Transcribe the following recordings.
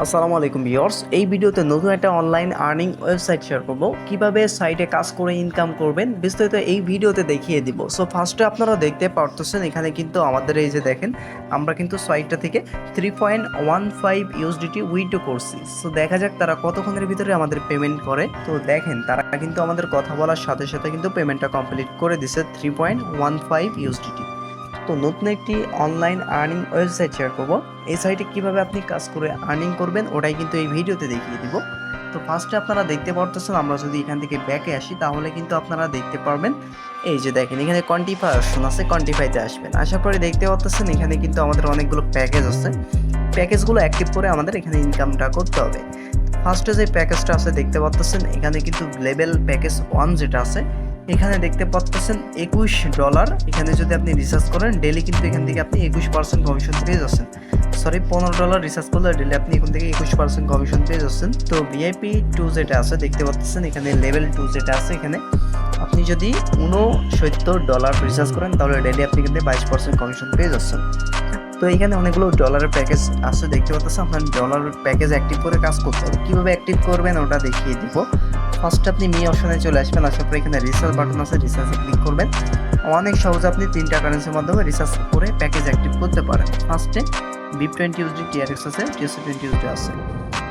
আসসালামু আলাইকুম ভিউয়ার্স, এই ভিডিওতে নতুন একটা অনলাইন আর্নিং ওয়েবসাইট শেয়ার করব। কিভাবে সাইটে কাজ করে ইনকাম করবেন বিস্তারিত এই ভিডিওতে দেখিয়ে দিব। সো ফার্স্টে আপনারা দেখতে পারতেছেন এখানে কিন্তু আমাদের এই যে দেখেন, আমরা কিন্তু সাইটটা থেকে 3.15 ইউএসডিটি উইথড্র করছি। সো দেখা যাক তারা কতক্ষণের ভিতরে আমাদের পেমেন্ট করে। তো দেখেন তারা কিন্তু আমাদের কথা বলার সাথে সাথে কিন্তু পেমেন্টটা কমপ্লিট করে দিছে 3.15 ইউএসডিটি। তো নতুন একটি অনলাইন আর্নিং ওয়েবসাইট শেয়ার করব। এই সাইটে কিভাবে আপনি কাজ করে আর্নিং করবেন ওটাই কিন্তু এই ভিডিওতে দেখিয়ে দিব। তো ফার্স্টে আপনারা দেখতে পারতেছেন, আমরা যদি এখান থেকে ব্যাকে আসি তাহলে কিন্তু আপনারা দেখতে পারবেন এই যে দেখেন এখানে কোয়ান্টিফাই অপশন আছে, কোয়ান্টিফাইতে আসবেন। আসার পরে দেখতে পাচ্ছেন এখানে কিন্তু আমাদের অনেকগুলো প্যাকেজ আছে। প্যাকেজগুলো অ্যাক্টিভ করে আমাদের এখানে ইনকামটা করতে হবে। ফার্স্টে যে প্যাকেজটা আছে দেখতে পাচ্ছেন এখানে কিন্তু লেভেল প্যাকেজ 1 যেটা আছে, এখানে দেখতে পাচ্ছেন $21। এখানে যদি আপনি রিসার্চ করেন ডেলি কিন্তু এখান থেকে আপনি 21% কমিশন পেয়ে যাচ্ছেন। সরি, $15 রিসার্চ করলে ডেলি আপনি এখান থেকে 21% কমিশন পেয়ে যাচ্ছেন। তো ভিআইপি 2 যেটা আছে দেখতে পাচ্ছেন এখানে লেভেল 2 যেটা আছে, এখানে আপনি যদি $69 রিসার্চ করেন তাহলে ডেলি আপনি কিন্তু 22% কমিশন পেয়ে যাচ্ছেন। তো এখানে অনেকগুলো ডলারের প্যাকেজ আছে দেখতে পাচ্ছেন। আপনার ডলারের প্যাকেজ অ্যাক্টিভ করে কাজ করতে হবে। কীভাবে অ্যাক্টিভ করবেন ওটা দেখিয়ে দিব। ফার্স্টে আপনি মি অপশনে চলে আসবেন। আসার পরে এখানে রিসার্চ বাটন আছে, রিসার্চে ক্লিক করবেন। অনেক সহজে আপনি 3টা কারেন্সির মাধ্যমে রিসার্চ করে প্যাকেজ অ্যাক্টিভ করতে পারেন। ফার্স্টে BIP20 USD, TRX আছে, TSC20 USD আছে।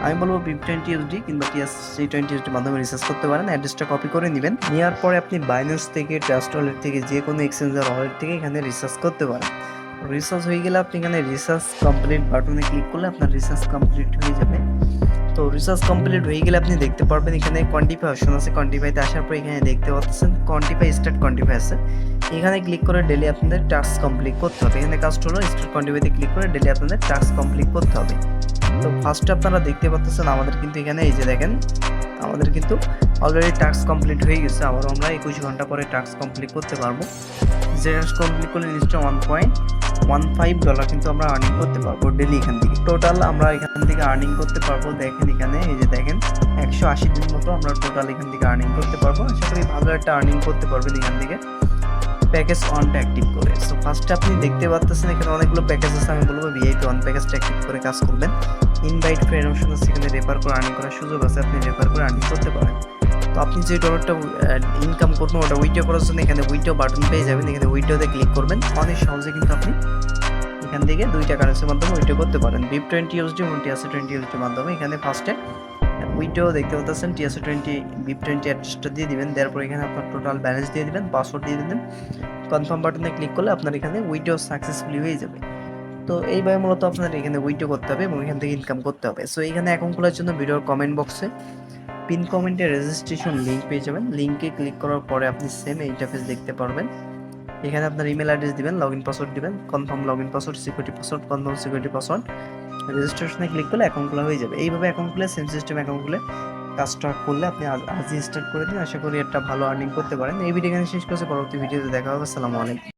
আমি বলবো BIP20 USD কিংবা TSC20 USD মাধ্যমে রিসার্চ করতে পারেন। অ্যাড্রেসটা কপি করে নেবেন। নেওয়ার পরে আপনি বাইন্যান্স থেকে, ট্রাস্ট ওয়ালেট থেকে, যে কোনো এক্সচেঞ্জের ওয়ালেট থেকে এখানে রিসার্চ করতে পারেন। রিসার্চ হয়ে গেলে আপনি এখানে রিসার্চ কমপ্লিট বাটনে ক্লিক করলে আপনার রিসার্চ কমপ্লিট হয়ে যাবে। তো রিসার্চ কমপ্লিট হয়ে গেলে আপনি দেখতে পারবেন এখানে কোয়ান্টিফাই অপশন আছে। কোয়ান্টিফাইতে আসার পর এখানে দেখতে পাচ্ছেন কোয়ান্টিফাই স্টার্ট কোয়ান্টিফাই আছে। এখানে ক্লিক করে ডেলি আপনাদের টাস্ক কমপ্লিট করতে হবে। এখানে কাজটা হলো স্টার্ট কোয়ান্টিফাইতে ক্লিক করে ডেলি আপনাদের টাস্ক কমপ্লিট করতে হবে। তো ফার্স্টে আপনারা দেখতে পাচ্ছেন আমাদের কিন্তু এখানে এই যে দেখেন আমাদের কিন্তু অলরেডি টাস্ক কমপ্লিট হয়ে গেছে। আবারও আমরা 21 ঘন্টা পরে টাস্ক কমপ্লিট করতে পারবো। যে টাস্ক কমপ্লিট করলে নিশ্চয় $1.15 কিন্তু আমরা আর্নিং করতে পারবো ডেলি এখান থেকে। টোটাল আমরা এখান থেকে আর্নিং করতে পারবো, দেখেন এখানে এই যে দেখেন 180 দিন মতো আমরা টোটাল এখান থেকে আর্নিং করতে পারবো। আশা করি ভালো একটা আর্নিং করতে পারবেন এখান থেকে প্যাকেজ 1টা অ্যাক্টিভ করে। সো ফার্স্টে আপনি দেখতে পাচ্ছেন এখানে অনেকগুলো প্যাকেজ আছে। আমি বলবো ভিআইপি 1 প্যাকেজটা অ্যাক্টিভ করে কাজ করবেন। ইনভাইট ফ্রেন্ড অপশন আছে, এখানে রেফার করে আর্নিং করার সুযোগ আছে, আপনি রেফার করে আর্নিং করতে পারেন। তো আপনি যে ডলারটা ইনকাম করবেন ওটা উইথড্র করার জন্য এখানে উইথড্র বাটন পেয়ে যাবেন। এখানে উইথড্রতে ক্লিক করবেন। অনেক সহজে কিন্তু আপনি এখান থেকে 2টা কারেন্সির মাধ্যমে উইথড্র করতে পারেন। BIP20 USD এবং TSC20 USD মাধ্যমে। এখানে ফার্স্টে উইথড্র দেখতে পাচ্ছেন TSC20 BIP20 অ্যাড্রেসটা দিয়ে দিবেন। তারপর এখানে আপনার টোটাল ব্যালেন্স দিয়ে দিবেন, পাসওয়ার্ড দিয়ে দিবেন। কনফার্ম বাটনে ক্লিক করলে আপনার এখানে উইথড্র সাকসেসফুলি হয়ে যাবে। তো এইভাবে মূলত আপনার এখানে উইথড্র করতে হবে এবং এখান থেকে ইনকাম করতে হবে। সো এখানে অ্যাকাউন্ট খোলার জন্য ভিডিওর কমেন্ট বক্সে পিন কমেন্টে রেজিস্ট্রেশন লিঙ্ক পেয়ে যাবেন। লিঙ্কে ক্লিক করার পরে আপনি সেম ইন্টারফেস দেখতে পারবেন। এখানে আপনার ইমেল অ্যাড্রেস দিবেন, লগইন পাসওয়ার্ড দিবেন, confirm login password, security password, confirm security password, রেজিস্ট্রেশনে ক্লিক করলে অ্যাকাউন্ট খোলা হয়ে যাবে। এইভাবে অ্যাকাউন্ট খুলে সেম সিস্টেম অ্যাকাউন্ট খুলে কাজ স্টার্ট করলে আপনি আজই স্টার্ট করে দিন। আশা করি একটা ভালো আর্নিং করতে পারেন। এই ভিডিও এখানে শেষ করছি, পরবর্তী ভিডিওতে দেখা হবে। আসসালামু আলাইকুম।